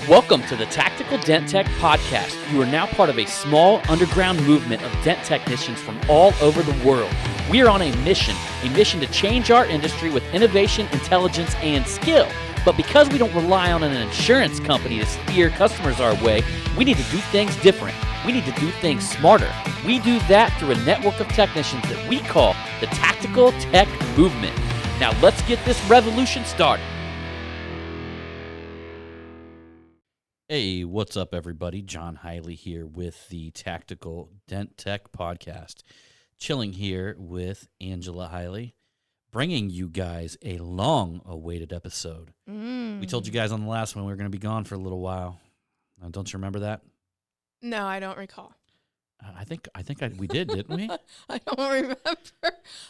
Welcome to the Tactical Dent Tech Podcast. You are now part of a small underground movement of dent technicians from all over the world. We are on a mission to change our industry with innovation, intelligence, and skill. But because we don't rely on an insurance company to steer customers our way, we need to do things different. We need to do things smarter. We do that through a network of technicians that we call the Tactical Tech Movement. Now let's get this revolution started. Hey, what's up, everybody? John Hiley here with the Tactical Dent Tech Podcast. Chilling here with Angela Hiley, bringing you guys a long-awaited episode. We told you guys on the last one we were going to be gone for a little while. Don't you remember that? No, I don't recall. I think we did, didn't we? I don't remember.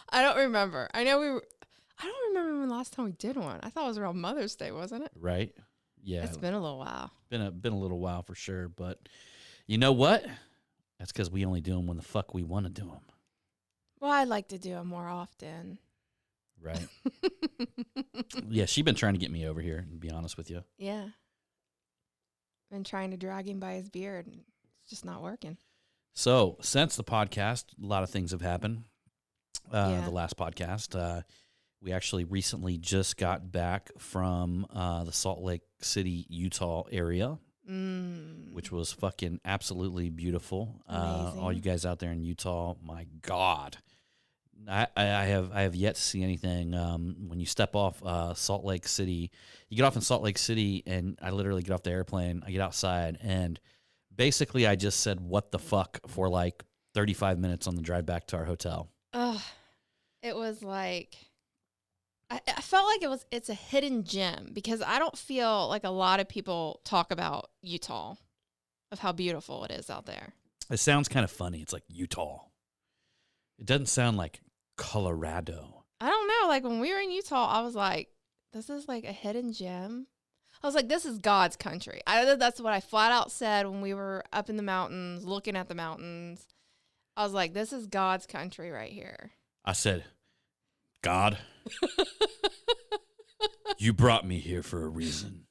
I know I don't remember when the last time we did one. I thought it was around Mother's Day, wasn't it? Right. Yeah. It's been a little while. Been a little while for sure, but you know what? That's because we only do them when the fuck we want to do them. Well, I'd like to do them more often. Right. Yeah, she's been trying to get me over here, to be honest with you. Yeah. Been trying to drag him by his beard. It's just not working. So, since the podcast, a lot of things have happened. Yeah. The last podcast, we actually recently just got back from the Salt Lake City, Utah area, which was fucking absolutely beautiful. All you guys out there in Utah, my God. I have yet to see anything. When you step off Salt Lake City, you get off in Salt Lake City, and I literally get off the airplane, I get outside, and basically I just said, what the fuck, for like 35 minutes on the drive back to our hotel. It was like... I felt like it's a hidden gem because I don't feel like a lot of people talk about Utah, of how beautiful it is out there. It sounds kind of funny. It's like Utah. It doesn't sound like Colorado. I don't know. Like when we were in Utah, I was like, this is like a hidden gem. I was like, this is God's country. That's what I flat out said when we were up in the mountains, looking at the mountains. I was like, this is God's country right here. I said, God, you brought me here for a reason.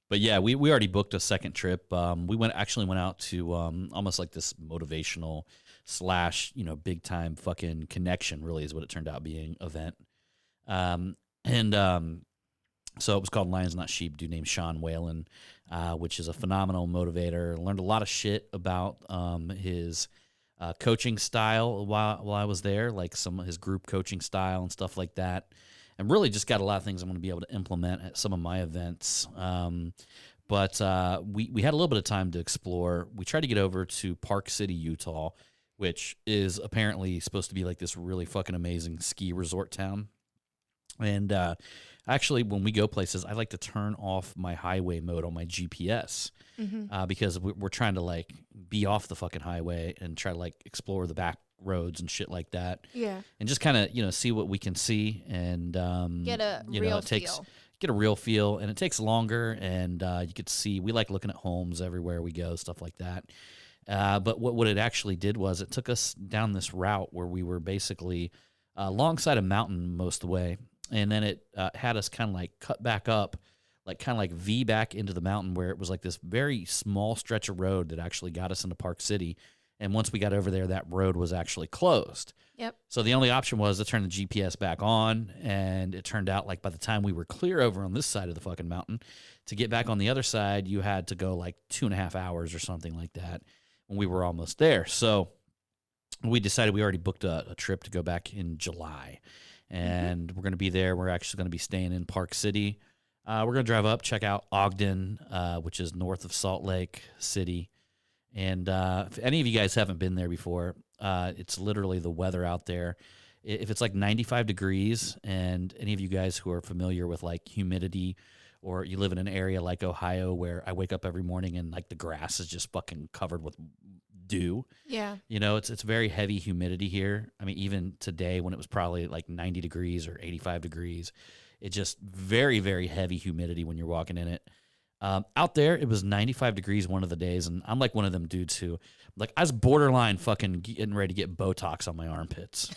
But yeah, we already booked a second trip. We went out to almost like this motivational / big time fucking connection, really is what it turned out being, event. So it was called Lions Not Sheep, dude named Sean Whalen, which is a phenomenal motivator. Learned a lot of shit about his coaching style while I was there, like some of his group coaching style and stuff like that. And really just got a lot of things I'm going to be able to implement at some of my events. But we had a little bit of time to explore. We tried to get over to Park City, Utah, which is apparently supposed to be like this really fucking amazing ski resort town. And actually, when we go places, I like to turn off my highway mode on my GPS because we're trying to like be off the fucking highway and try to like explore the back roads and shit like that. Yeah. And just kind of, see what we can see and get a real feel. Get a real feel, and it takes longer, and you get to see. We like looking at homes everywhere we go, stuff like that. But what it actually did was it took us down this route where we were basically alongside a mountain most of the way, and then it had us kind of like cut back up, like kind of like V back into the mountain where it was like this very small stretch of road that actually got us into Park City. And once we got over there, that road was actually closed. Yep. So the only option was to turn the GPS back on, and it turned out like by the time we were clear over on this side of the fucking mountain, to get back on the other side, you had to go like 2.5 hours or something like that when we were almost there. So we decided we already booked a trip to go back in July, and we're going to be there. We're actually going to be staying in Park City. We're going to drive up, check out Ogden, which is north of Salt Lake City. And if any of you guys haven't been there before, it's literally the weather out there. If it's like 95 degrees, and any of you guys who are familiar with like humidity, or you live in an area like Ohio where I wake up every morning and like the grass is just fucking covered with dew. Yeah. It's very heavy humidity here. I mean, even today when it was probably like 90 degrees or 85 degrees, it's just very, very heavy humidity when you're walking in it. Out there, it was 95 degrees one of the days, and I'm like one of them dudes who, like, I was borderline fucking getting ready to get Botox on my armpits.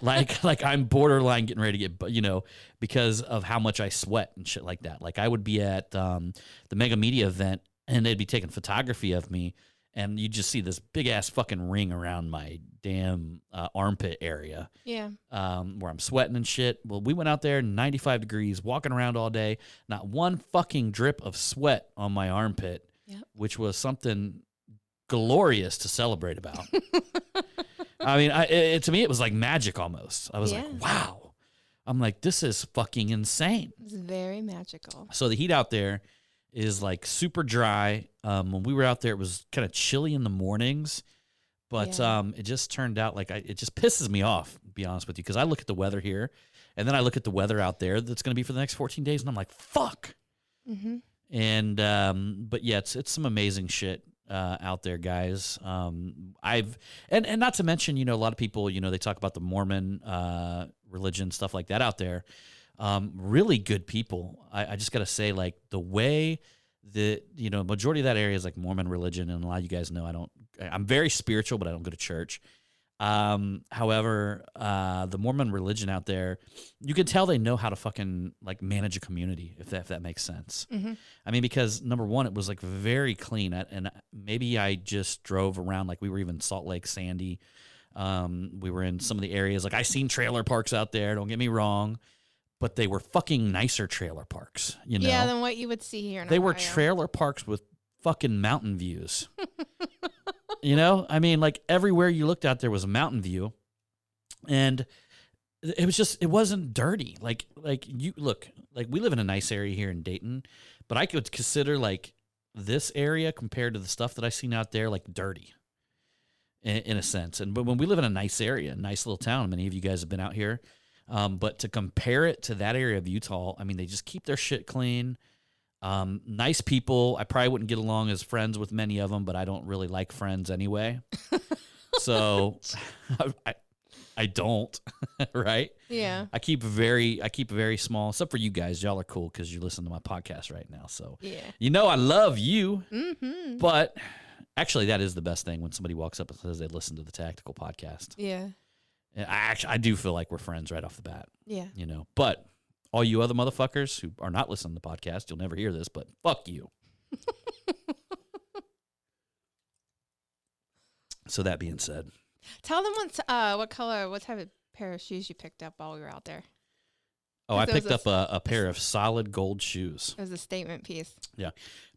like I'm borderline getting ready to get, because of how much I sweat and shit like that. Like, I would be at the Mega Media event, and they'd be taking photography of me, and you just see this big ass fucking ring around my damn armpit area. Yeah. Where I'm sweating and shit. Well, we went out there, 95 degrees, walking around all day, not one fucking drip of sweat on my armpit, which was something glorious to celebrate about. I mean, to me, it was like magic almost. I was like, wow. I'm like, this is fucking insane. It's very magical. So the heat out there is like super dry. When we were out there, it was kind of chilly in the mornings. But it just turned out like it just pisses me off, to be honest with you, because I look at the weather here, and then I look at the weather out there that's going to be for the next 14 days, and I'm like, fuck. Mm-hmm. And but yeah, it's some amazing shit out there, guys. I've and not to mention, a lot of people, they talk about the Mormon religion, stuff like that out there. Really good people. I just got to say, like, the way that, majority of that area is like Mormon religion, and a lot of you guys know I'm very spiritual, but I don't go to church. However, the Mormon religion out there, you can tell they know how to fucking like manage a community, if that makes sense. Mm-hmm. I mean, because number one, it was like very clean, and maybe I just drove around, like we were even Salt Lake, Sandy. We were in some of the areas, like I seen trailer parks out there, don't get me wrong, but they were fucking nicer trailer parks, Yeah, than what you would see here in They were Ohio. trailer parks with fucking mountain views. I mean, like everywhere you looked out there was a mountain view, and it wasn't dirty. Like you look, like we live in a nice area here in Dayton, but I could consider like this area compared to the stuff that I seen out there like dirty in a sense. But when we live in a nice area, nice little town, many of you guys have been out here. But to compare it to that area of Utah, I mean, they just keep their shit clean. Nice people. I probably wouldn't get along as friends with many of them, but I don't really like friends anyway. So I don't, right? Yeah. I keep very small, except for you guys. Y'all are cool because you listen to my podcast right now. So I love you. Mm-hmm. But actually, that is the best thing when somebody walks up and says they listen to the Tactical Podcast. Yeah. And I do feel like we're friends right off the bat. Yeah. But all you other motherfuckers who are not listening to the podcast, you'll never hear this, but fuck you. So that being said, tell them what type of pair of shoes you picked up while we were out there. Oh, I picked up a pair of solid gold shoes. It was a statement piece. Yeah.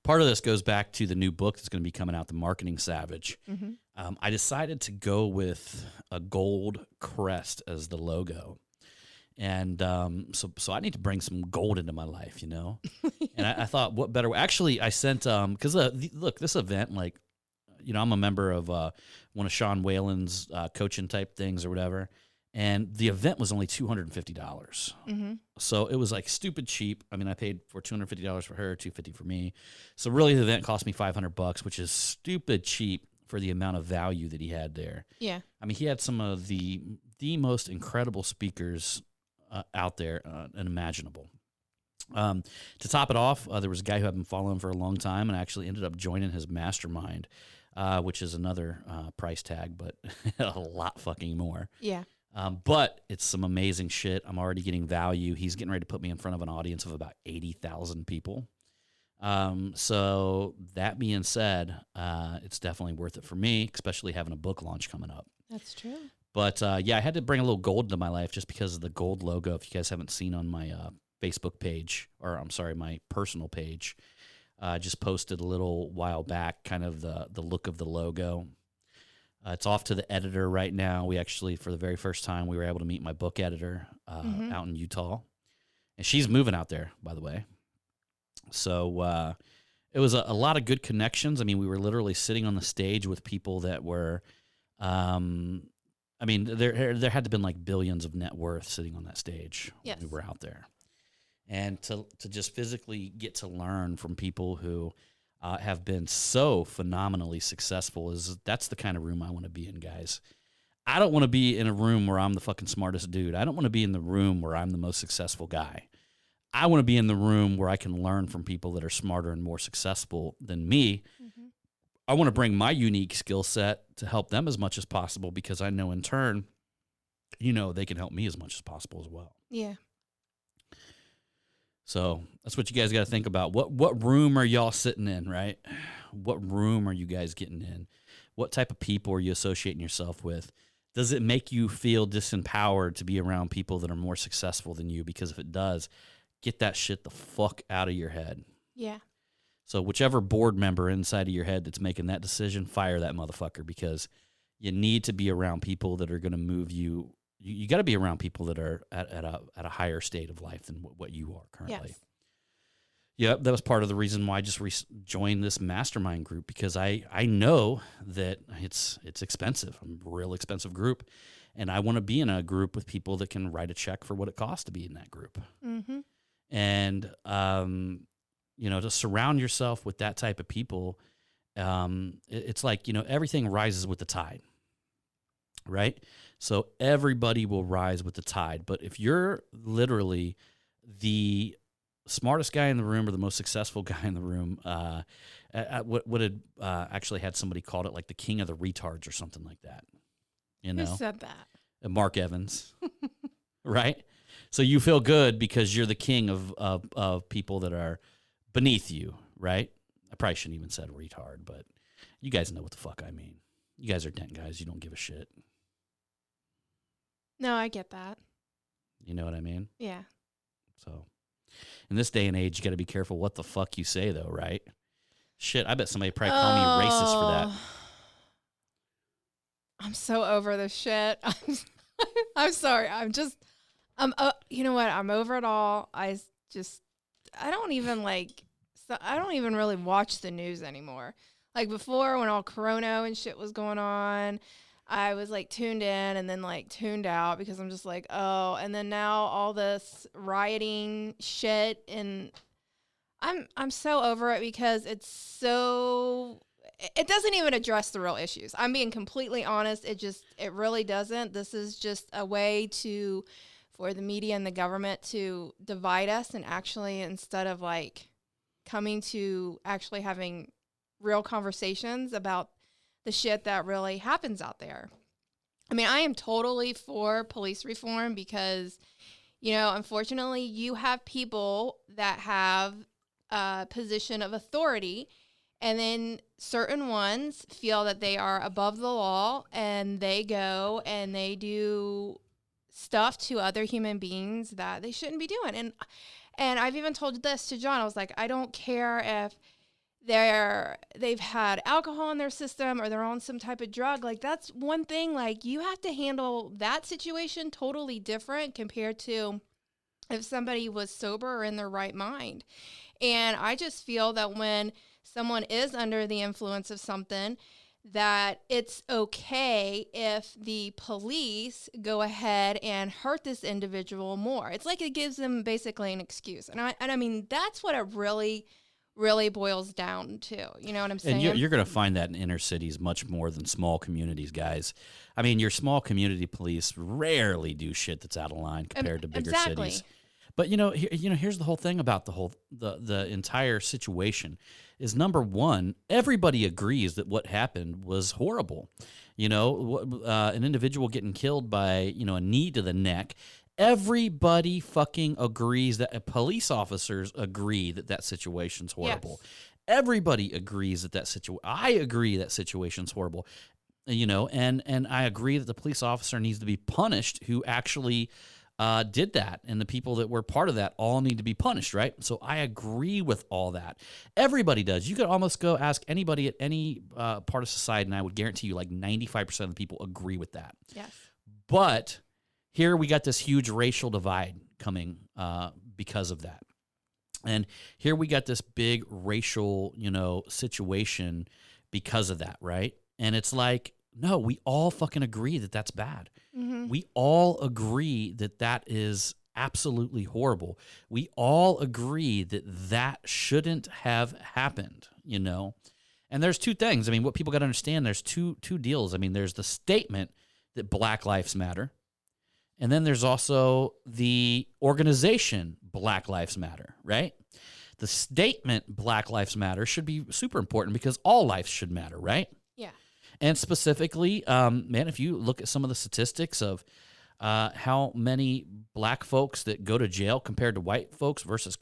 Part of this goes back to the new book that's going to be coming out, The Marketing Savage. Mm-hmm. I decided to go with a gold crest as the logo. And so I need to bring some gold into my life, And I thought, what better way? Actually, I sent, because look, this event, like, I'm a member of one of Sean Whalen's coaching type things or whatever. And the event was only $250. Mm-hmm. So it was like stupid cheap. I mean, I paid for $250 for her, $250 for me. So really the event cost me $500, which is stupid cheap for the amount of value that he had there. Yeah. I mean, he had some of the most incredible speakers out there and imaginable. To top it off, there was a guy who I've been following for a long time and actually ended up joining his mastermind, which is another price tag, but a lot fucking more. Yeah. But it's some amazing shit. I'm already getting value. He's getting ready to put me in front of an audience of about 80,000 people. So that being said, it's definitely worth it for me, especially having a book launch coming up. That's true. But I had to bring a little gold into my life just because of the gold logo. If you guys haven't seen on my Facebook page, or I'm sorry, my personal page, I just posted a little while back kind of the look of the logo. It's off to the editor right now. We actually, for the very first time, we were able to meet my book editor out in Utah. And she's moving out there, by the way. So it was a lot of good connections. I mean, we were literally sitting on the stage with people that were, I mean, there had to have been like billions of net worth sitting on that stage when we were out there. And to just physically get to learn from people who have been so phenomenally successful, that's the kind of room I want to be in, guys. I don't want to be in a room where I'm the fucking smartest dude. I don't want to be in the room where I'm the most successful guy. I want to be in the room where I can learn from people that are smarter and more successful than me. Mm-hmm. I want to bring my unique skill set to help them as much as possible because I know in turn, they can help me as much as possible as well. Yeah. So that's what you guys got to think about. What room are y'all sitting in, right? What room are you guys getting in? What type of people are you associating yourself with? Does it make you feel disempowered to be around people that are more successful than you? Because if it does, get that shit the fuck out of your head. Yeah. So whichever board member inside of your head that's making that decision, fire that motherfucker, because you need to be around people that are going to move you. You got to be around people that are at a higher state of life than what you are currently. Yes. Yeah, that was part of the reason why I just joined this mastermind group, because I know that it's expensive, a real expensive group, and I want to be in a group with people that can write a check for what it costs to be in that group. Mm-hmm. And to surround yourself with that type of people, it's like everything rises with the tide, right? So everybody will rise with the tide, but if you're literally the smartest guy in the room or the most successful guy in the room, what had actually had somebody called it like the king of the retards or something like that. Who said that? Mark Evans, right? So you feel good because you're the king of people that are beneath you, right? I probably shouldn't even said retard, but you guys know what the fuck I mean. You guys are dent guys. You don't give a shit. No, I get that. You know what I mean? Yeah. So in this day and age, you got to be careful what the fuck you say, though, right? Shit, I bet somebody probably call me racist for that. I'm so over this shit. I'm sorry. You know what? I'm over it all. I don't even I don't even really watch the news anymore. Like before, when all Corona and shit was going on, I was like tuned in and then like tuned out because I'm just like, oh, and then now all this rioting shit, and I'm so over it because it doesn't even address the real issues. I'm being completely honest. It really doesn't. This is just a way for the media and the government to divide us, and actually, instead of like coming to actually having real conversations about the shit that really happens out there. I mean, I am totally for police reform because, unfortunately, you have people that have a position of authority, and then certain ones feel that they are above the law, and they go and they do stuff to other human beings that they shouldn't be doing. And I've even told this to John. I was like, I don't care if they've had alcohol in their system or they're on some type of drug. Like, that's one thing. Like, you have to handle that situation totally different compared to if somebody was sober or in their right mind. And I just feel that when someone is under the influence of something, that it's okay if the police go ahead and hurt this individual more. It's like it gives them basically an excuse. And I mean, that's what it really boils down to. You know what I'm saying? And you're going to find that in inner cities much more than small communities, guys. I mean, your small community police rarely do shit that's out of line compared to bigger cities. But here's the whole thing about the entire situation is, number one, everybody agrees that what happened was horrible. An individual getting killed by a knee to the neck. Everybody fucking agrees that police officers agree that situation's horrible. Yes. Everybody agrees that situation. I agree that situation's horrible. And I agree that the police officer needs to be punished who actually did that, and the people that were part of that all need to be punished, right? So I agree with all that. Everybody does. You could almost go ask anybody at any part of society, and I would guarantee you like 95% of the people agree with that. Yes. But here we got this huge racial divide coming because of that. And here we got this big racial, situation because of that, right? And it's like, no, we all fucking agree that that's bad. Mm-hmm. We all agree that is absolutely horrible. We all agree that shouldn't have happened, And there's two things. I mean, what people got to understand, there's two deals. I mean, there's the statement that Black Lives Matter, And then there's also the organization Black Lives Matter, right? The statement Black Lives Matter should be super important because all lives should matter, right? Yeah. And specifically, man, if you look at some of the statistics of how many black folks that go to jail compared to white folks versus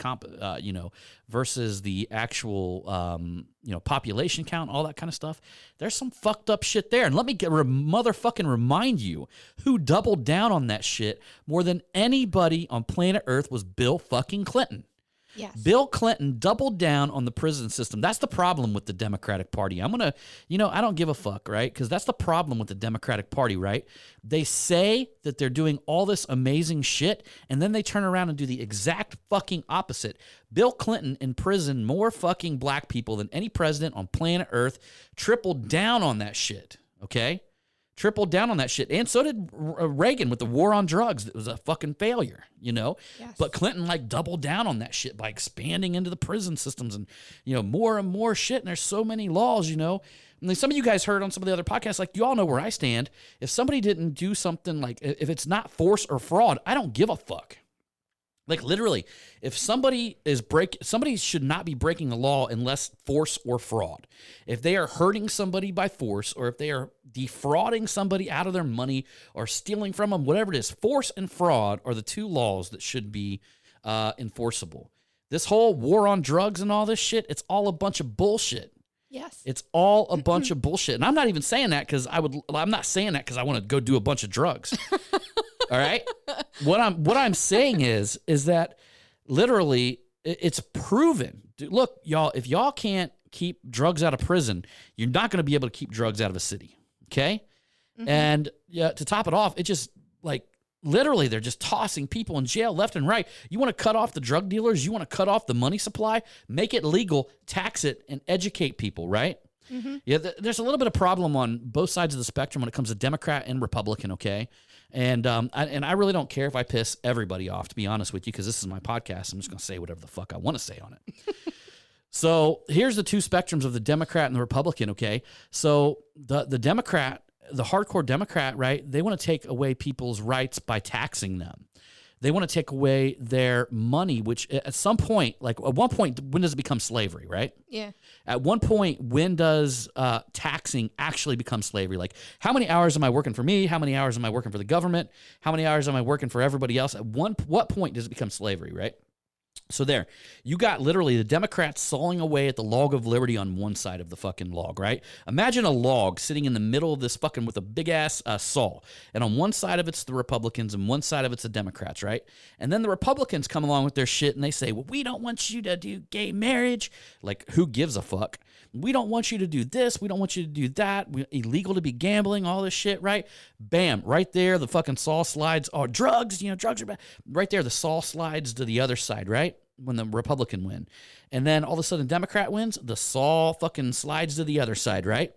versus the actual population count, all that kind of stuff. There's some fucked up shit there. And let me motherfucking remind you, who doubled down on that shit more than anybody on planet Earth was Bill fucking Clinton. Yes. Bill Clinton doubled down on the prison system. That's the problem with the Democratic Party. I'm going to, I don't give a fuck, right? Because that's the problem with the Democratic Party, right? They say that they're doing all this amazing shit, and then they turn around and do the exact fucking opposite. Bill Clinton imprisoned more fucking black people than any president on planet Earth, tripled down on that shit, okay? Tripled down on that shit. And so did Reagan with the war on drugs. It was a fucking failure, Yes. But Clinton doubled down on that shit by expanding into the prison systems and, more and more shit. And there's so many laws, And then some of you guys heard on some of the other podcasts, you all know where I stand. If somebody didn't do something if it's not force or fraud, I don't give a fuck. Literally, if somebody somebody should not be breaking the law unless force or fraud. If they are hurting somebody by force, or if they are defrauding somebody out of their money or stealing from them, whatever it is, force and fraud are the two laws that should be enforceable. This whole war on drugs and all this shit, it's all a bunch of bullshit. Yes. It's all a bunch of bullshit. And I'm not even saying that because I'm not saying that because I want to go do a bunch of drugs. All right. What I'm saying is that literally it's proven. Look, y'all, if y'all can't keep drugs out of prison, you're not going to be able to keep drugs out of a city. Okay. Mm-hmm. And to top it off, it just literally they're just tossing people in jail left and right. You want to cut off the drug dealers? You want to cut off the money supply? Make it legal, tax it, and educate people, right? Mm-hmm. Yeah, there's a little bit of problem on both sides of the spectrum when it comes to Democrat and Republican, okay? And I really don't care if I piss everybody off, to be honest with you, because this is my podcast. I'm just going to say whatever the fuck I want to say on it. So here's the two spectrums of the Democrat and the Republican, okay? So the Democrat, the hardcore Democrat, right, they want to take away people's rights by taxing them. They want to take away their money, which at some point, at one point, when does it become slavery, right? Yeah. At one point, when does taxing actually become slavery? How many hours am I working for me? How many hours am I working for the government? How many hours am I working for everybody else? At what point does it become slavery, right? So there, you got literally the Democrats sawing away at the log of liberty on one side of the fucking log, right? Imagine a log sitting in the middle of this fucking with a big ass saw. And on one side of it's the Republicans and one side of it's the Democrats, right? And then the Republicans come along with their shit and they say, well, we don't want you to do gay marriage. Who gives a fuck? We don't want you to do this. We don't want you to do that. Illegal to be gambling, all this shit, right? Bam, right there, the fucking saw slides. Oh, drugs, drugs are bad. Right there, the saw slides to the other side, right? When the Republican win. And then all of a sudden Democrat wins, the saw fucking slides to the other side, right?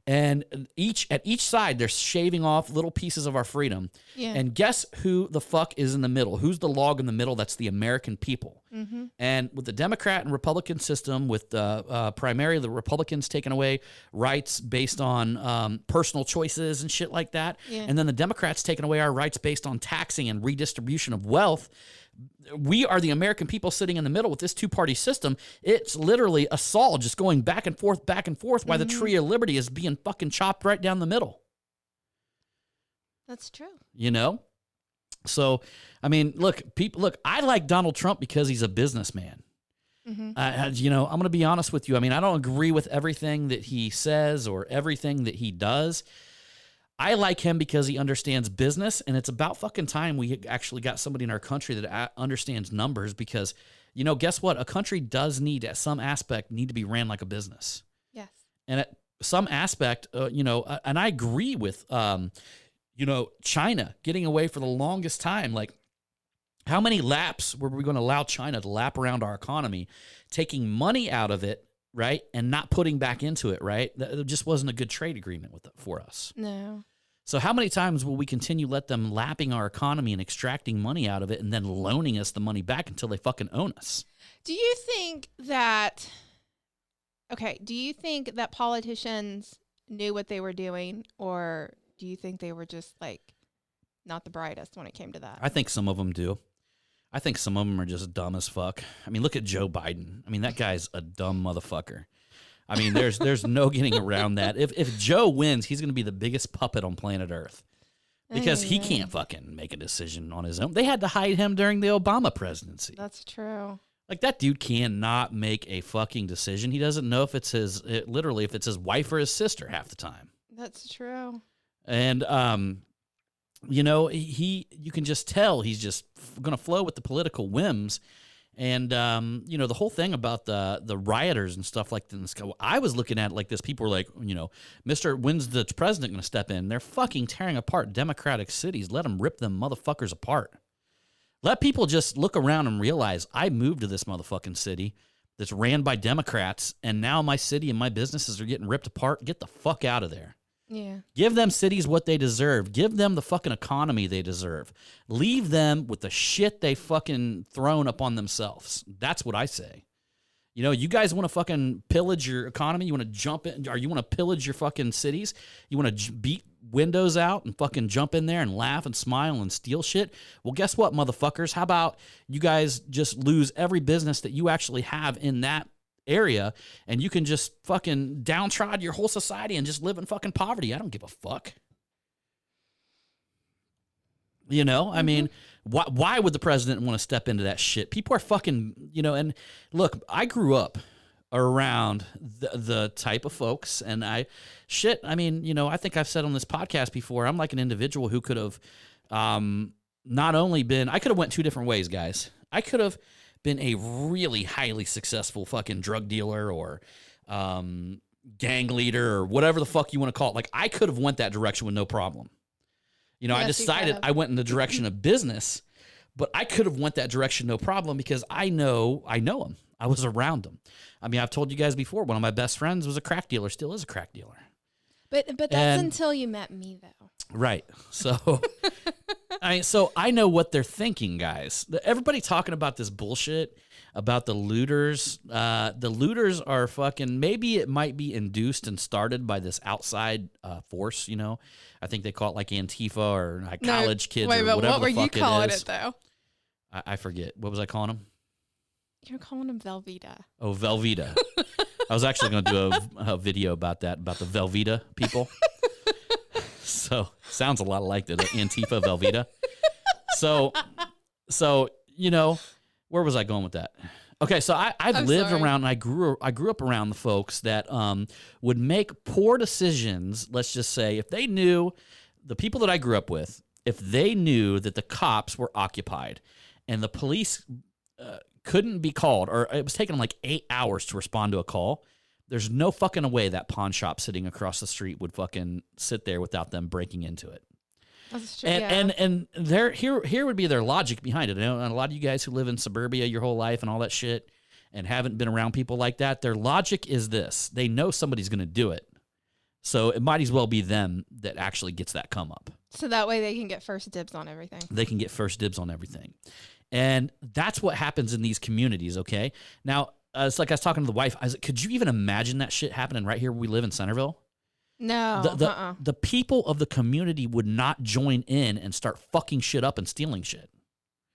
And at each side, they're shaving off little pieces of our freedom. Yeah. And guess who the fuck is in the middle? Who's the log in the middle? That's the American people. Mm-hmm. And with the Democrat and Republican system, with primarily the Republicans taking away rights based on personal choices and shit like that, and then the Democrats taking away our rights based on taxing and redistribution of wealth, we are the American people sitting in the middle with this two-party system. It's literally a saw just going back and forth, while the tree of liberty is being fucking chopped right down the middle. That's true. So, I mean, look, I like Donald Trump because he's a businessman. Mm-hmm. I'm going to be honest with you. I mean, I don't agree with everything that he says or everything that he does. I like him because he understands business, and it's about fucking time we actually got somebody in our country that understands numbers because, guess what? A country does need, at some aspect, need to be ran like a business. Yes. And at some aspect, and I agree with, China getting away for the longest time. How many laps were we going to allow China to lap around our economy, taking money out of it, right, and not putting back into it, right? That just wasn't a good trade agreement for us. No. So how many times will we continue let them lapping our economy and extracting money out of it and then loaning us the money back until they fucking own us? Do you think that politicians knew what they were doing, or do you think they were just not the brightest when it came to that. I think some of them do. I think some of them are just dumb as fuck. I mean, look at Joe Biden. I mean, that guy's a dumb motherfucker. I mean, there's no getting around that. If Joe wins, he's going to be the biggest puppet on planet Earth because he can't fucking make a decision on his own. They had to hide him during the Obama presidency. That's true. Like, that dude cannot make a fucking decision. He doesn't know if it's literally if it's his wife or his sister half the time. That's true. And you know, you can just tell he's just going to flow with the political whims. And, you know, the whole thing about the rioters and stuff like this, I was looking at it like this. People were like, you know, when's the president going to step in? They're fucking tearing apart democratic cities. Let them rip them motherfuckers apart. Let people just look around and realize I moved to this motherfucking city that's ran by Democrats, and now my city and my businesses are getting ripped apart. Get the fuck out of there. Yeah. Give them cities what they deserve. Give them the fucking economy they deserve. Leave them with the shit they fucking thrown upon themselves. That's what I say. You know, you guys want to fucking pillage your economy? You want to jump in, or you want to pillage your fucking cities? You want to beat windows out and fucking jump in there and laugh and smile and steal shit? Well, guess what, motherfuckers? How about you guys just lose every business that you actually have in that area, and you can just fucking downtrod your whole society and just live in fucking poverty? I don't give a fuck. You know, I mean, why would the president want to step into that shit? People are fucking, you know, and look, I grew up around the type of folks, and I mean, you know, I think I've said on this podcast before, I'm like an individual who could have not only been, I could have went two different ways, guys. I could have been a really highly successful fucking drug dealer or gang leader or whatever the fuck you want to call it. Like, I could have went that direction with no problem. You know, yes, I decided I went in the direction of business, but I could have went that direction no problem because I know him. I was around him. I mean, I've told you guys before, one of my best friends was a crack dealer, still is a crack dealer. But that's until you met me, though. Right. So, so I know what they're thinking, guys. Everybody talking about this bullshit about the looters. The looters are fucking, maybe it might be induced and started by this outside force, you know. I think they call it like Antifa or like college kids or whatever the fuck it is. What were you calling it, though? I forget. What was I calling them? You're calling them Velveeta. Oh, Velveeta. I was actually going to do a video about that, about the Velveeta people. So, sounds a lot like the Antifa Velveeta. So you know, where was I going with that? Okay, so I've lived around, and I grew up around the folks that would make poor decisions. Let's just say, if they knew, the people that I grew up with, if they knew that the cops were occupied and the police couldn't be called, or it was taking them like 8 hours to respond to a call, there's no fucking way that pawn shop sitting across the street would fucking sit there without them breaking into it. That's true. And here would be their logic behind it. And a lot of you guys who live in suburbia your whole life and all that shit and haven't been around people like that, their logic is this: they know somebody's going to do it, so it might as well be them that actually gets that come up. So that way they can get first dibs on everything. They can get first dibs on everything. And that's what happens in these communities, okay? Now, it's like I was talking to the wife. I was like, could you even imagine that shit happening right here where we live in Centerville? No. The people of the community would not join in and start fucking shit up and stealing shit.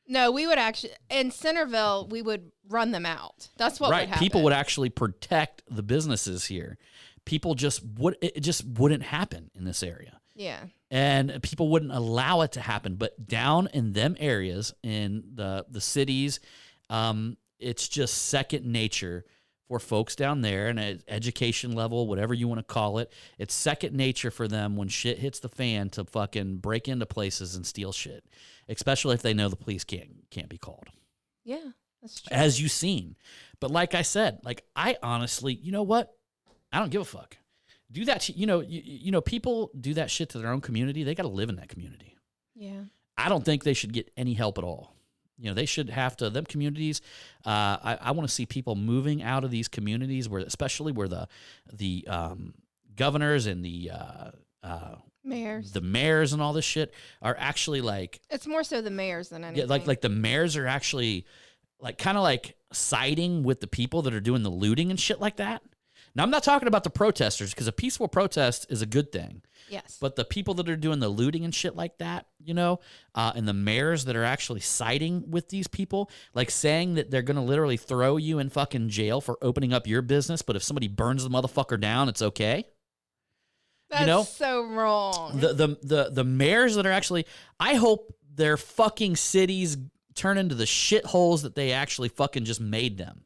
No, we would actually, in Centerville, we would run them out. That's what would happen. People would actually protect the businesses here. It just wouldn't happen in this area. Yeah. And people wouldn't allow it to happen. But down in them areas, in the cities, it's just second nature for folks down there, and at education level, whatever you want to call it. It's second nature for them when shit hits the fan to fucking break into places and steal shit, especially if they know the police can't be called. Yeah, that's true. As you've seen. But like I said, like, I honestly, you know what? I don't give a fuck. Do that, you know, people do that shit to their own community. They got to live in that community. Yeah. I don't think they should get any help at all. You know, they should have to, them communities, I want to see people moving out of these communities, where, especially where the governors and the mayors and all this shit are actually like. It's more so the mayors than anything. Yeah, like the mayors are actually like kind of like siding with the people that are doing the looting and shit like that. Now, I'm not talking about the protesters because a peaceful protest is a good thing. Yes. But the people that are doing the looting and shit like that, and the mayors that are actually siding with these people, like saying that they're going to literally throw you in fucking jail for opening up your business, but if somebody burns the motherfucker down, it's okay. That's so wrong. The mayors that are actually, I hope their fucking cities turn into the shitholes that they actually fucking just made them.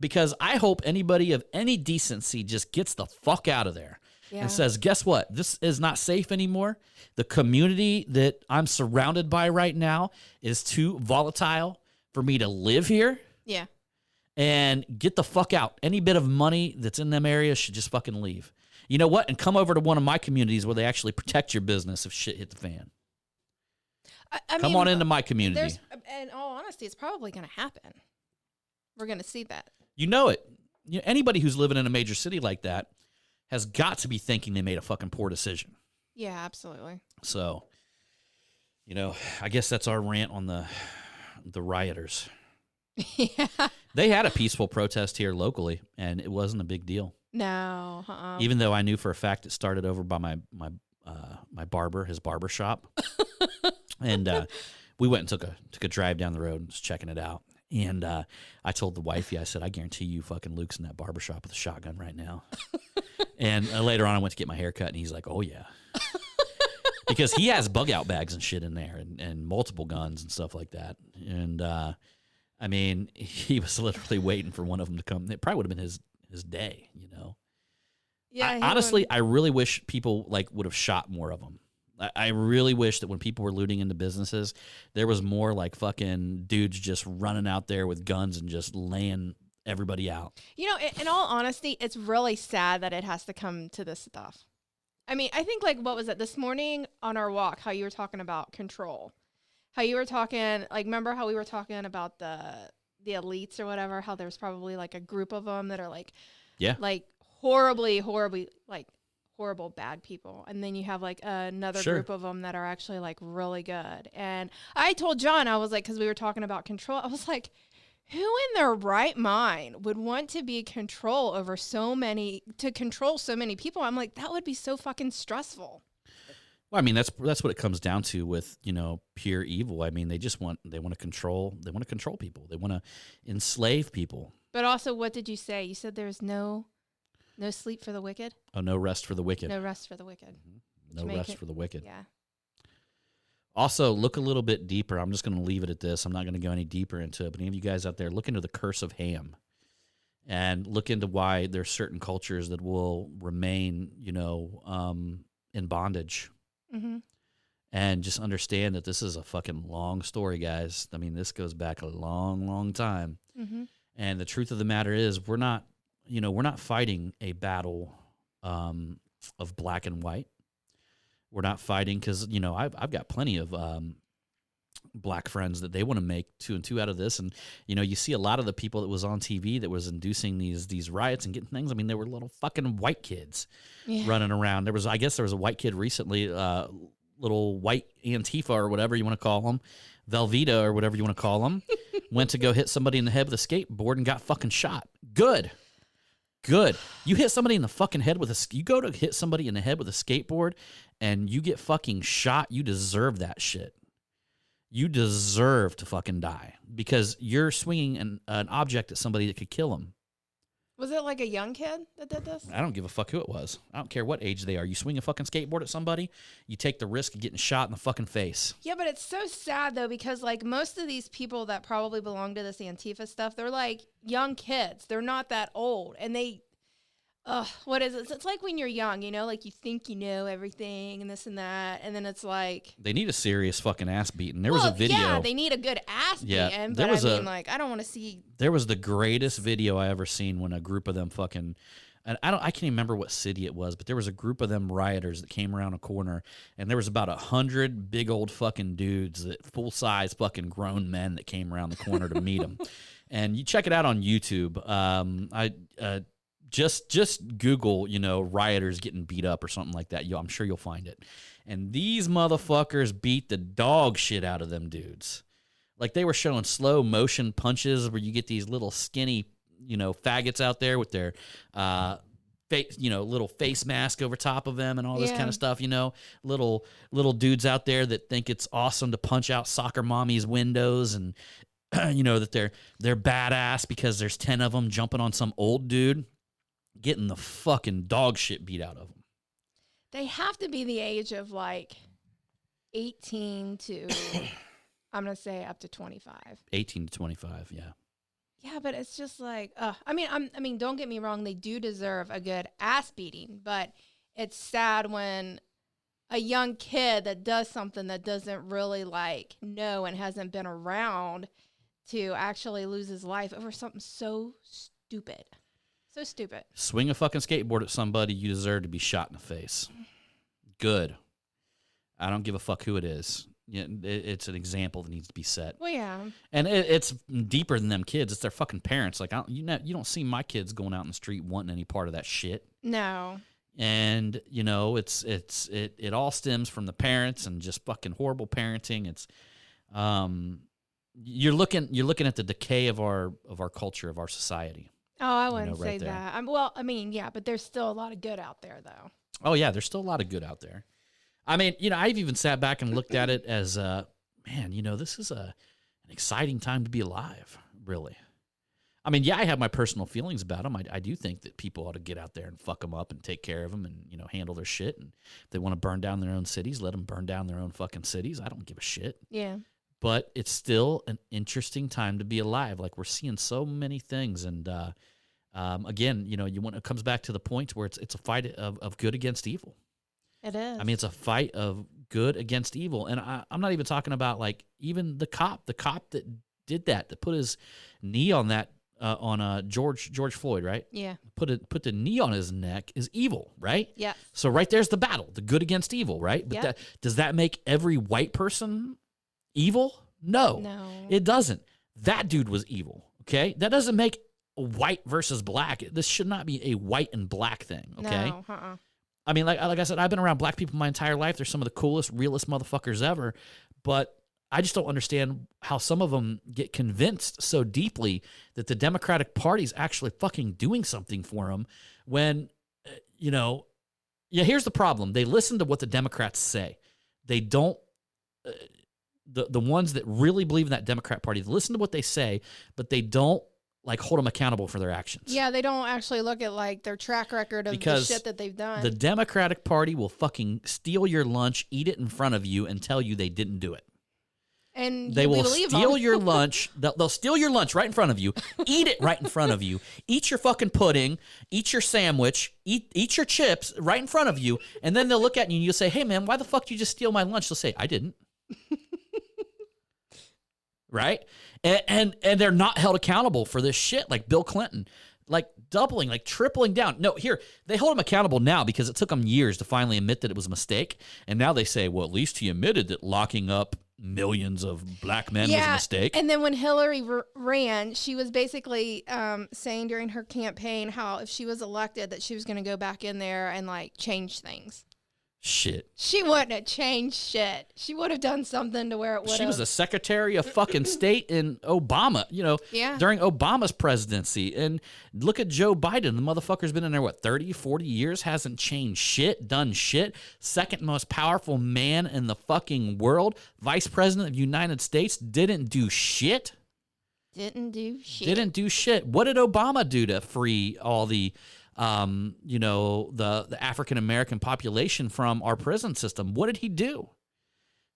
Because I hope anybody of any decency just gets the fuck out of there. And says, guess what? This is not safe anymore. The community that I'm surrounded by right now is too volatile for me to live here. Yeah. And get the fuck out. Any bit of money that's in them areas should just fucking leave. You know what? And come over to one of my communities where they actually protect your business if shit hit the fan. Come on into my community. In all honesty, it's probably going to happen. We're going to see that. You know it. Anybody who's living in a major city like that has got to be thinking they made a fucking poor decision. Yeah, absolutely. So, I guess that's our rant on the rioters. Yeah. They had a peaceful protest here locally, and it wasn't a big deal. No. Even though I knew for a fact it started over by my barber, his barber shop. And we went and took a drive down the road and was checking it out. And I told the wifey, I said, I guarantee you fucking Luke's in that barbershop with a shotgun right now. And later on, I went to get my hair cut, and he's like, oh, yeah. Because he has bug-out bags and shit in there and multiple guns and stuff like that. And, I mean, he was literally waiting for one of them to come. It probably would have been his day, Yeah. Honestly, I really wish people, would have shot more of them. I really wish that when people were looting into businesses, there was more fucking dudes just running out there with guns and just laying everybody out. In all honesty, it's really sad that it has to come to this stuff. I mean, I think what was it this morning on our walk, how you were talking about control, how you were talking, remember how we were talking about the elites or whatever, how there's probably a group of them that are horribly, horrible bad people, and then you have another group of them that are actually really good. And I told John, I was because we were talking about control, I was like, who in their right mind would want to be control over control so many people? I'm like, that would be so fucking stressful. Well, I mean, that's what it comes down to with pure evil. I mean, they want to control people. They want to enslave people. But also, what did you say? You said there's no sleep for the wicked? Oh, no rest for the wicked. No rest for the wicked. Mm-hmm. No rest for the wicked. Yeah. Also, look a little bit deeper. I'm just going to leave it at this. I'm not going to go any deeper into it. But any of you guys out there, look into the curse of Ham. And look into why there's certain cultures that will remain, in bondage. Mm-hmm. And just understand that this is a fucking long story, guys. I mean, this goes back a long, long time. Mm-hmm. And the truth of the matter is we're not fighting a battle of black and white. We're not fighting because, I've got plenty of black friends that they want to make 2 and 2 out of this. And, you see a lot of the people that was on TV that was inducing these riots and getting things. I mean, they were little fucking white kids running around. I guess there was a white kid recently, little white Antifa or whatever you want to call them, Velveeta or whatever you want to call them, went to go hit somebody in the head with a skateboard and got fucking shot. Good. You hit somebody in the fucking head you go to hit somebody in the head with a skateboard and you get fucking shot. You deserve that shit. You deserve to fucking die because you're swinging an object at somebody that could kill them. Was it a young kid that did this? I don't give a fuck who it was. I don't care what age they are. You swing a fucking skateboard at somebody, you take the risk of getting shot in the fucking face. Yeah, but it's so sad, though, because, most of these people that probably belong to this Antifa stuff, they're, young kids. They're not that old. And they, what is it? It's like when you're young, you think you know everything and this and that. And then it's they need a serious fucking ass beating. There was a video. Yeah, they need a good ass beating. But I don't want to see. There was the greatest video I ever seen when a group of them fucking, and I can't even remember what city it was, but there was a group of them rioters that came around a corner, and there was about 100 big old fucking dudes, that full size fucking grown men that came around the corner to meet them. And you check it out on YouTube. Just Google, rioters getting beat up or something like that. I'm sure you'll find it. And these motherfuckers beat the dog shit out of them dudes. They were showing slow motion punches where you get these little skinny, faggots out there with their little face mask over top of them and all this Yeah. kind of stuff. Little dudes out there that think it's awesome to punch out soccer mommy's windows and that they're badass because there's 10 of them jumping on some old dude, getting the fucking dog shit beat out of them. They have to be the age of like 18 to, I'm going to say up to 25. 18 to 25, yeah. Yeah, but it's just like, I mean, don't get me wrong. They do deserve a good ass beating, but it's sad when a young kid that does something that doesn't really like know and hasn't been around to actually lose his life over something so stupid. So stupid. Swing a fucking skateboard at somebody, you deserve to be shot in the face. Good. I don't give a fuck who it is. It's an example that needs to be set. Well, yeah. And it's deeper than them kids. It's their fucking parents. Like, you don't see my kids going out in the street wanting any part of that shit. No. And it all stems from the parents and just fucking horrible parenting. It's you're looking at the decay of our culture, of our society. Oh, I wouldn't right say there. that. Well, I mean, yeah, but there's still a lot of good out there, though. Oh yeah, there's still a lot of good out there. I mean, I've even sat back and looked at it as, man, this is an exciting time to be alive, really. I mean, yeah, I have my personal feelings about them. I do think that people ought to get out there and fuck them up and take care of them and, handle their shit. And if they want to burn down their own cities, let them burn down their own fucking cities. I don't give a shit. Yeah. But it's still an interesting time to be alive. Like, we're seeing so many things. And, again, when it comes back to the point where it's a fight of good against evil. It is. I mean, it's a fight of good against evil. And I'm not even talking about, like, even the cop that did that put his knee on that, on George Floyd, right? Yeah. Put the knee on his neck is evil, right? Yeah. So right there's the battle, the good against evil, right? But Yep. does that make every white person evil? No. It doesn't. That dude was evil, okay? That doesn't make white versus black. This should not be a white and black thing, okay? No. I mean, like I said, I've been around black people my entire life. They're some of the coolest, realest motherfuckers ever. But I just don't understand how some of them get convinced so deeply that the Democratic Party's actually fucking doing something for them when, here's the problem. They listen to what the Democrats say. They don't, the ones that really believe in that Democrat Party, they listen to what they say, but they don't, like, hold them accountable for their actions. Yeah, they don't actually look at, like, their track record of Because the shit that they've done. The Democratic Party will fucking steal your lunch, eat it in front of you, and tell you they didn't do it. And they will believe steal them. your lunch. They'll steal your lunch right in front of you, eat it right in front of you, eat your fucking pudding, eat your sandwich, eat your chips right in front of you, and then they'll look at you and you'll say, "Hey, man, why the fuck did you just steal my lunch?" They'll say, "I didn't." Right? And they're not held accountable for this shit, like Bill Clinton, like doubling, like tripling down. No, here, they hold him accountable now because it took them years to finally admit that it was a mistake. And now they say, well, at least he admitted that locking up millions of black men was a mistake. And then when Hillary ran, she was basically saying during her campaign how if she was elected that she was going to go back in there and, like, change things. Shit. She wouldn't have changed shit. She would have done something to where it would have. She was the Secretary of fucking State in Obama, Yeah. during Obama's presidency. And look at Joe Biden. The motherfucker's been in there, 30, 40 years, hasn't changed shit, done shit. Second most powerful man in the fucking world. Vice President of the United States, didn't do shit. Didn't do shit. Didn't do shit. What did Obama do to free all the the African American population from our prison system? What did he do?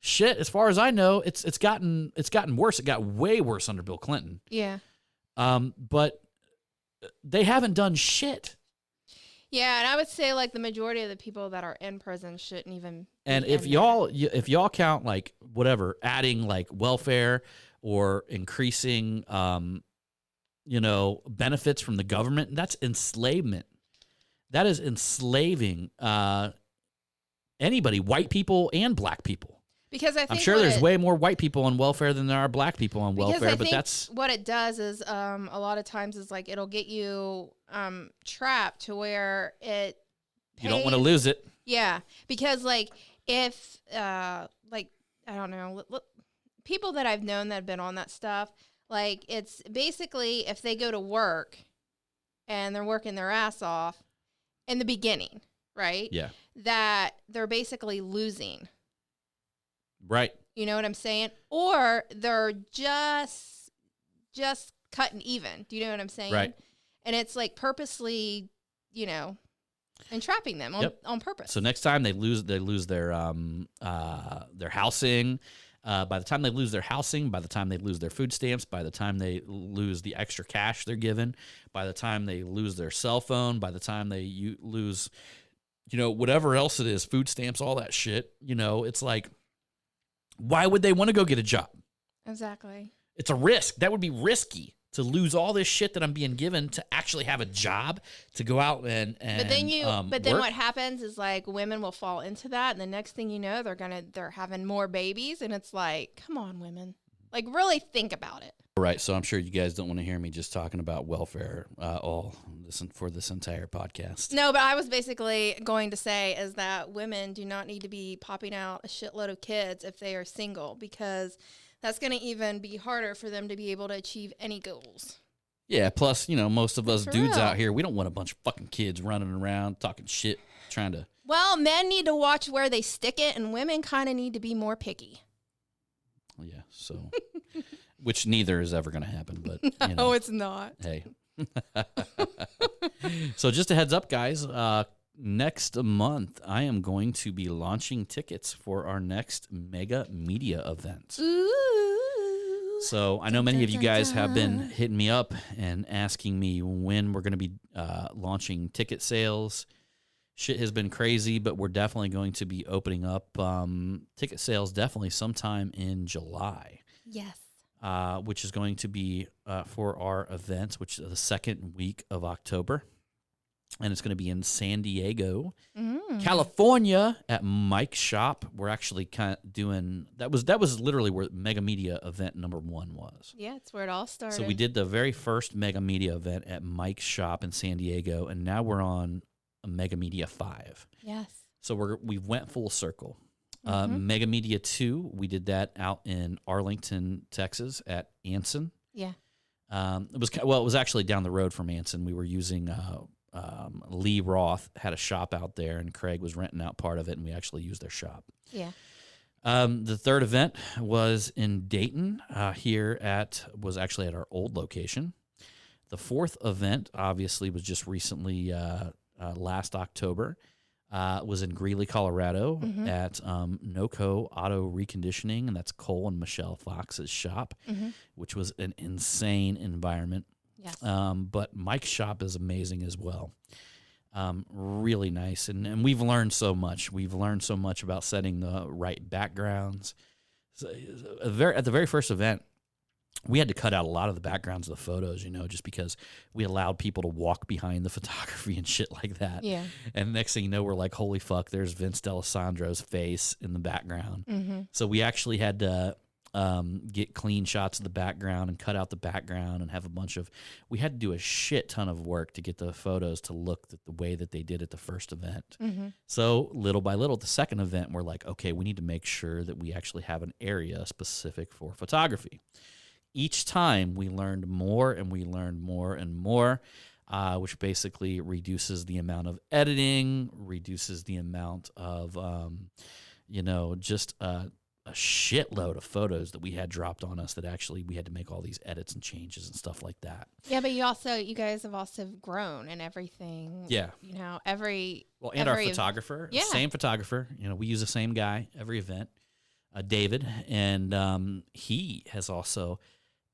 Shit, as far as I know, it's gotten worse. It got way worse under Bill Clinton. Yeah. But they haven't done shit. Yeah, and I would say, like, the majority of the people that are in prison shouldn't even. And be if in y'all count, like, whatever, adding, like, welfare or increasing benefits from the government, that's enslavement. That is enslaving anybody, white people and black people. Because I think I'm sure there's way more white people on welfare than there are black people on welfare, but that's what it does is a lot of times is, like, it'll get you trapped to where it you don't want to lose it. Yeah, because, like, if like, I don't know, people that I've known that have been on that stuff, like, it's basically if they go to work and they're working their ass off in the beginning, right? Yeah. That they're basically losing. Right. You know what I'm saying? Or they're just cutting even. Do you know what I'm saying? Right. And it's like purposely, entrapping them on purpose. So next time they lose their housing. By the time they lose their housing, by the time they lose their food stamps, by the time they lose the extra cash they're given, by the time they lose their cell phone, by the time they lose, whatever else it is, food stamps, all that shit, it's like, why would they want to go get a job? Exactly. It's a risk. That would be risky to lose all this shit that I'm being given to actually have a job, to go out and but then what happens is like women will fall into that, and the next thing you know, they're having more babies, and it's like, come on, women, like really think about it. Right. So I'm sure you guys don't want to hear me just talking about welfare for this entire podcast. No, but I was basically going to say is that women do not need to be popping out a shitload of kids if they are single, because that's going to even be harder for them to be able to achieve any goals. Yeah, plus, most of us For dudes real. out here, we don't want a bunch of fucking kids running around talking shit, trying to... Well, men need to watch where they stick it, and women kind of need to be more picky. Yeah, so... which neither is ever going to happen, but, No, it's not. Hey. So just a heads up, guys. Next month, I am going to be launching tickets for our next mega media event. Ooh. So I know many of you guys have been hitting me up and asking me when we're going to be launching ticket sales. Shit has been crazy, but we're definitely going to be opening up ticket sales definitely sometime in July. Yes. Which is going to be for our events, which is the second week of October. And it's going to be in San Diego, California at Mike's Shop. We're actually kind of doing, that was literally where Mega Media event number 1 was. Yeah, it's where it all started. So we did the very first Mega Media event at Mike's Shop in San Diego, and now we're on a Mega Media 5. Yes. So we went full circle. Mega Media 2, we did that out in Arlington, Texas at Anson. Yeah. It was actually down the road from Anson. We were using Lee Roth had a shop out there, and Craig was renting out part of it, and we actually used their shop. Yeah. The third event was in Dayton. Was actually at our old location. The fourth event, obviously, was just recently last October. Was in Greeley, Colorado at NOCO Auto Reconditioning, and that's Cole and Michelle Fox's shop, which was an insane environment. Yes. But Mike's shop is amazing as well. Really nice, and we've learned so much. We've learned so much about setting the right backgrounds. So, at the very first event, we had to cut out a lot of the backgrounds of the photos, just because we allowed people to walk behind the photography and shit like that. Yeah. And next thing you know, we're like, holy fuck, there's Vince D'Alessandro's face in the background. So we actually had to get clean shots of the background and cut out the background and have we had to do a shit ton of work to get the photos to look the way that they did at the first event. So little by little, the second event, we're like, okay, we need to make sure that we actually have an area specific for photography. Each time we learned more and we learned more and more, which basically reduces the amount of editing, reduces the amount of, just a shitload of photos that we had dropped on us that actually we had to make all these edits and changes and stuff like that. Yeah, but you guys have also grown and everything. Yeah. Our photographer, yeah. Same photographer, we use the same guy every event, David, and he has also...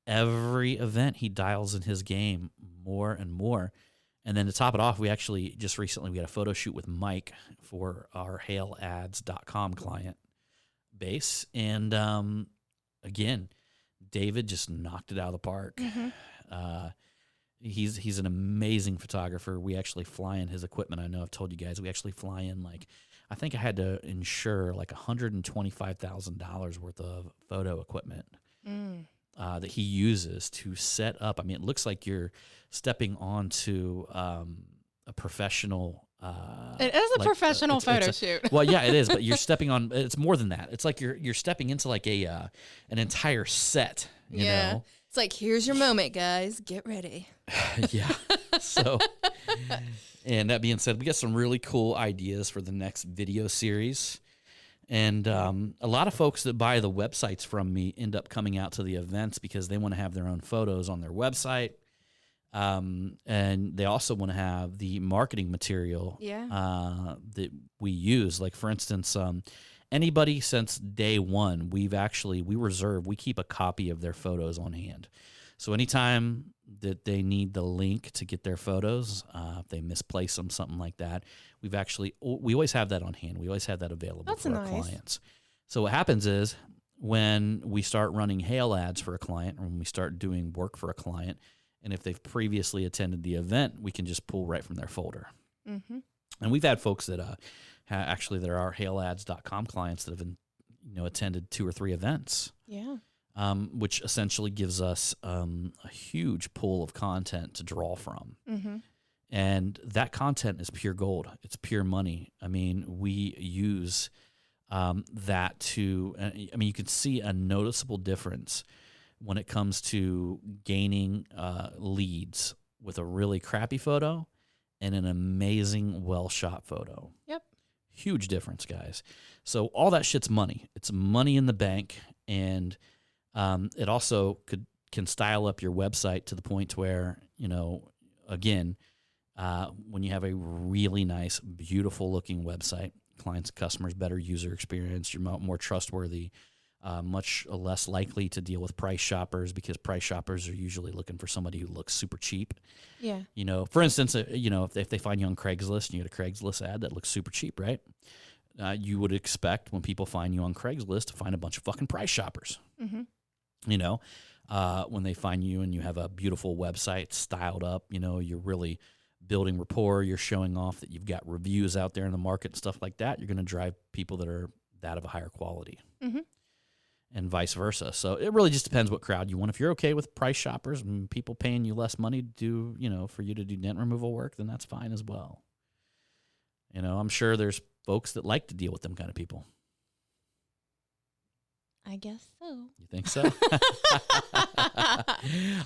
Every event, he dials in his game more and more. And then to top it off, we actually just recently we had a photo shoot with Mike for our hailads.com client base. And again, David just knocked it out of the park. He's an amazing photographer. We actually fly in his equipment. I know I've told you guys, we actually fly in I think I had to insure $125,000 worth of photo equipment. That he uses to set up. I mean, it looks like you're stepping onto a professional. It is a professional photo shoot. Well, yeah, it is, but you're stepping on. It's more than that. It's like you're stepping into like an entire set. You know? It's like, here's your moment, guys. Get ready. Yeah. So And that being said, we got some really cool ideas for the next video series. And a lot of folks that buy the websites from me end up coming out to the events because they want to have their own photos on their website. And they also want to have the marketing material that we use. Like, for instance, anybody since day one, we keep a copy of their photos on hand. So anytime that they need the link to get their photos, if they misplace them, something like that, we always have that on hand. We always have that available for our clients. So what happens is when we start running hail ads for a client, or when we start doing work for a client, and if they've previously attended the event, we can just pull right from their folder. Mm-hmm. And we've had folks that that are our hailads.com clients that have attended 2 or 3 events. Yeah. Which essentially gives us a huge pool of content to draw from. Mm-hmm. And that content is pure gold. It's pure money. I mean, we use that to, you can see a noticeable difference when it comes to gaining leads with a really crappy photo and an amazing, well-shot photo. Yep. Huge difference, guys. So all that shit's money. It's money in the bank, and it also can style up your website to the point where, again, when you have a really nice, beautiful looking website, clients, customers, better user experience, you're more trustworthy, much less likely to deal with price shoppers, because price shoppers are usually looking for somebody who looks super cheap. Yeah. For instance, if they find you on Craigslist and you get a Craigslist ad that looks super cheap, right? You would expect when people find you on Craigslist to find a bunch of fucking price shoppers. Mm-hmm. When they find you and you have a beautiful website styled up, you're really building rapport, you're showing off that you've got reviews out there in the market and stuff like that, you're going to drive people that are that of a higher quality. Mm-hmm. And vice versa. So it really just depends what crowd you want. If you're okay with price shoppers and people paying you less money to do, for you to do dent removal work, then that's fine as well. I'm sure there's folks that like to deal with them kind of people. I guess so. You think so?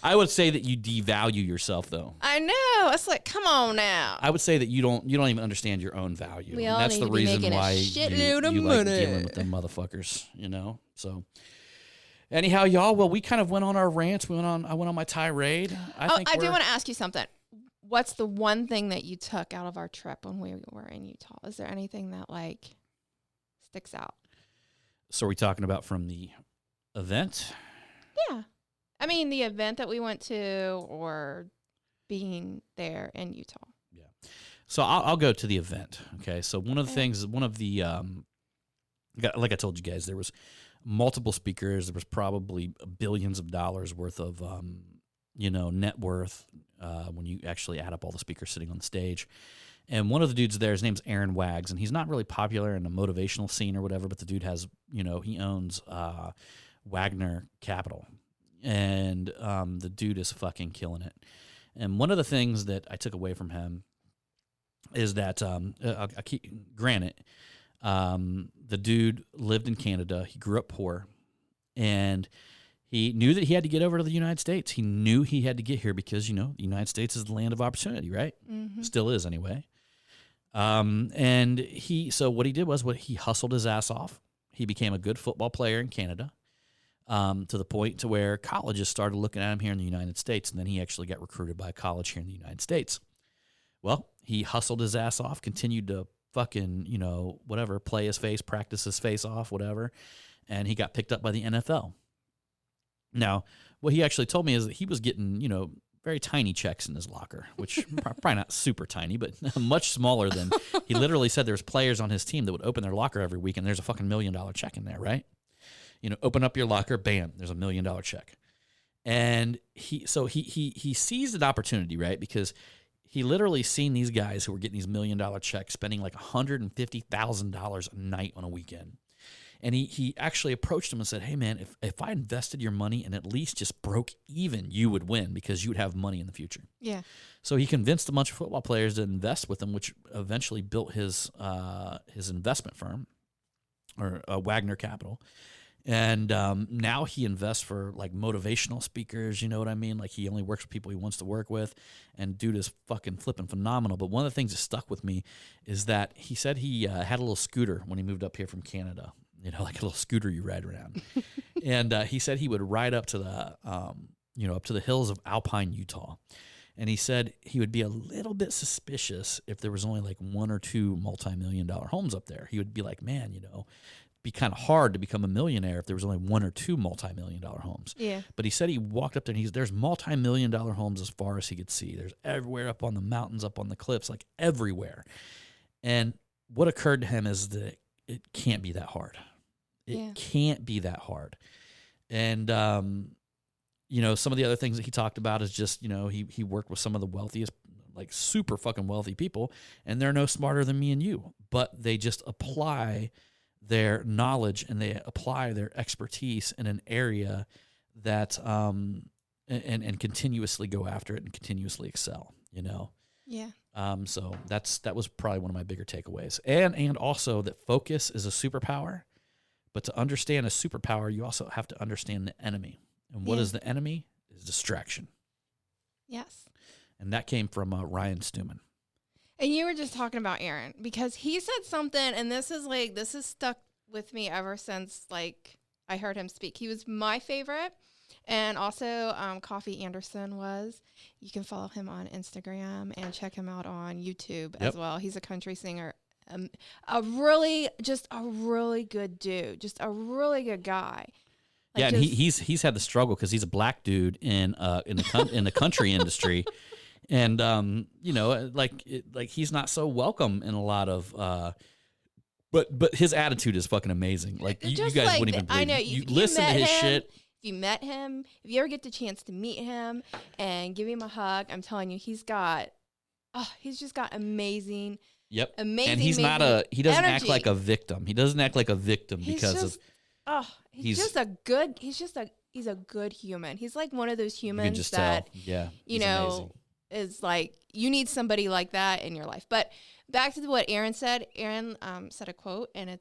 I would say that you devalue yourself, though. I know. It's like, come on now. I would say that you don't even understand your own value. We all that's need the to reason be why you like dealing with them motherfuckers. So anyhow, y'all. Well, we kind of went on our rants. I went on my tirade. I do want to ask you something. What's the one thing that you took out of our trip when we were in Utah? Is there anything that sticks out? So are we talking about from the event? Yeah. I mean, the event that we went to, or being there in Utah. Yeah. So I'll go to the event. Okay. So one of the things, like I told you guys, there was multiple speakers. There was probably billions of dollars worth of, net worth when you actually add up all the speakers sitting on the stage. And one of the dudes there, his name's Aaron Wags, and he's not really popular in the motivational scene or whatever, but the dude has, he owns Wagner Capital. And the dude is fucking killing it. And one of the things that I took away from him is that, granted, the dude lived in Canada. He grew up poor. And he knew that he had to get over to the United States. He knew he had to get here because, the United States is the land of opportunity, right? Mm-hmm. Still is anyway. And so what he did was he hustled his ass off. He became a good football player in Canada, to the point to where colleges started looking at him here in the United States. And then he actually got recruited by a college here in the United States. Well, he hustled his ass off, continued to fucking, play his face, practice his face off, whatever. And he got picked up by the NFL. Now, what he actually told me is that he was getting, very tiny checks in his locker, which probably not super tiny, but much smaller than, he literally said there's players on his team that would open their locker every week and there's a fucking $1 million check in there, right? Open up your locker, bam, there's $1 million check. And he seized an opportunity, right? Because he literally seen these guys who were getting these $1 million checks spending like $150,000 a night on a weekend. And he actually approached him and said, hey, man, if I invested your money and at least just broke even, you would win because you would have money in the future. Yeah. So he convinced a bunch of football players to invest with him, which eventually built his investment firm, or Wagner Capital. And now he invests for like motivational speakers, you know what I mean? Like he only works with people he wants to work with, and dude is fucking flipping phenomenal. But one of the things that stuck with me is that he said he had a little scooter when he moved up here from Canada, you know, like a little scooter you ride around. And he said he would ride up to the, up to the hills of Alpine, Utah. And he said he would be a little bit suspicious if there was only like one or two multi-million-dollar homes up there. He would be like, man, you know, it'd be kind of hard to become a millionaire if there was only one or two multi-million-dollar homes. Yeah. But he said he walked up there and there's multi-million-dollar homes as far as he could see. There's everywhere up on the mountains, up on the cliffs, like everywhere. And what occurred to him is that it can't be that hard. It can't be that hard. And, some of the other things that he talked about is just, he worked with some of the wealthiest, like super fucking wealthy people, and they're no smarter than me and you, but they just apply their knowledge and they apply their expertise in an area that, and continuously go after it and continuously excel, you know? Yeah. So that was probably one of my bigger takeaways. And also that focus is a superpower, but to understand a superpower, you also have to understand the enemy. And what is the enemy? Is distraction. Yes. And that came from Ryan Stewman. And you were just talking about Aaron because he said something, and this is stuck with me ever since like I heard him speak. He was my favorite, and also Coffee Anderson was. You can follow him on Instagram and check him out on YouTube as well. He's a country singer. A really good dude, just a really good guy. Like and he's had the struggle because he's a black dude in the country industry, and he's not so welcome in a lot lot but his attitude is fucking amazing. Like you guys like wouldn't even believe. I know you listen to his shit. If you met him, if you ever get the chance to meet him and give him a hug, I'm telling you, he's just got amazing. Yep. Amazing. And he doesn't energy. act like a victim. He doesn't act like a victim he's a good human. He's like one of those humans that amazing. Is like you need somebody like that in your life. But back to what Aaron said. Aaron said a quote, and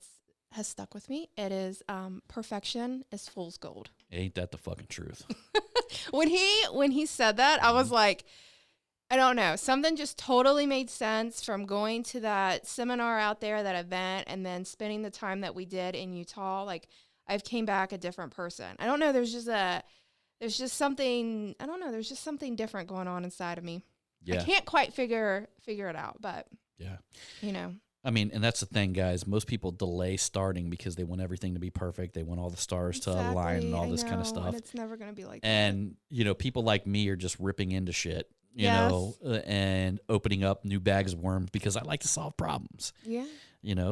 has stuck with me. It is perfection is fool's gold. Ain't that the fucking truth? When he said that, I was like, I don't know. Something just totally made sense from going to that seminar out there, that event, and then spending the time that we did in Utah. Like, I've came back a different person. I don't know. There's just something different going on inside of me. Yeah. I can't quite figure it out, but yeah, I mean, and that's the thing, guys. Most people delay starting because they want everything to be perfect. They want all the stars to align and all this kind of stuff. And it's never going to be like that. And, people like me are just ripping into shit, you know, and opening up new bags of worms because I like to solve problems. Yeah.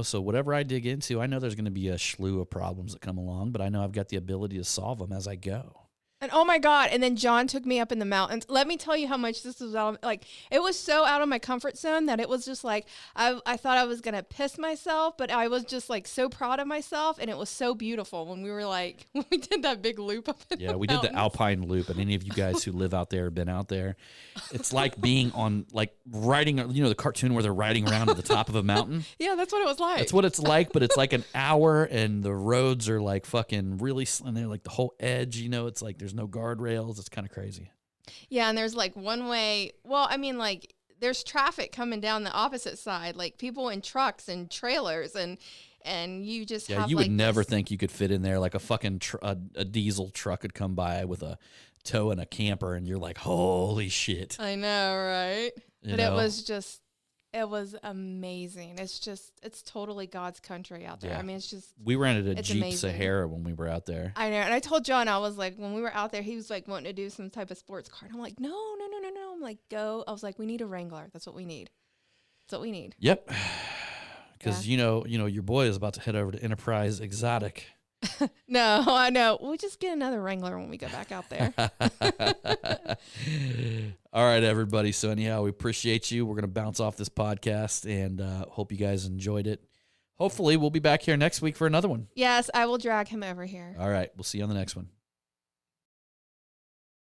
So whatever I dig into, I know there's going to be a slew of problems that come along, but I know I've got the ability to solve them as I go. And oh my God. And then John took me up in the mountains. Let me tell you how much this was it was so out of my comfort zone that it was just like, I thought I was going to piss myself, but I was just like so proud of myself. And it was so beautiful when we did that big loop up in the we did the Alpine loop. And any of you guys who live out there, been out there, it's like being on like riding, the cartoon where they're riding around at the top of a mountain. Yeah, that's what it was like. That's what it's like, but it's like an hour and the roads are like fucking really, and they're like the whole edge, it's like there's no guardrails. It's kind of crazy. Yeah, and there's like one way. Well, I mean, like there's traffic coming down the opposite side, like people in trucks and trailers, and you just have you would never think you could fit in there. Like a fucking a diesel truck could come by with a tow and a camper, and you're like, holy shit. I know, right? It was amazing. It's totally God's country out there. Yeah. I mean, we rented a Jeep amazing. Sahara when we were out there. I know. And I told John, I was like, when we were out there, he was like wanting to do some type of sports car. And I'm like, no. I'm like, go. I was like, we need a Wrangler. That's what we need. Yep. Because, your boy is about to head over to Enterprise Exotic. No, I know. We'll just get another Wrangler when we go back out there. All right, everybody. So anyhow, we appreciate you. We're going to bounce off this podcast and hope you guys enjoyed it. Hopefully, we'll be back here next week for another one. Yes, I will drag him over here. All right. We'll see you on the next one.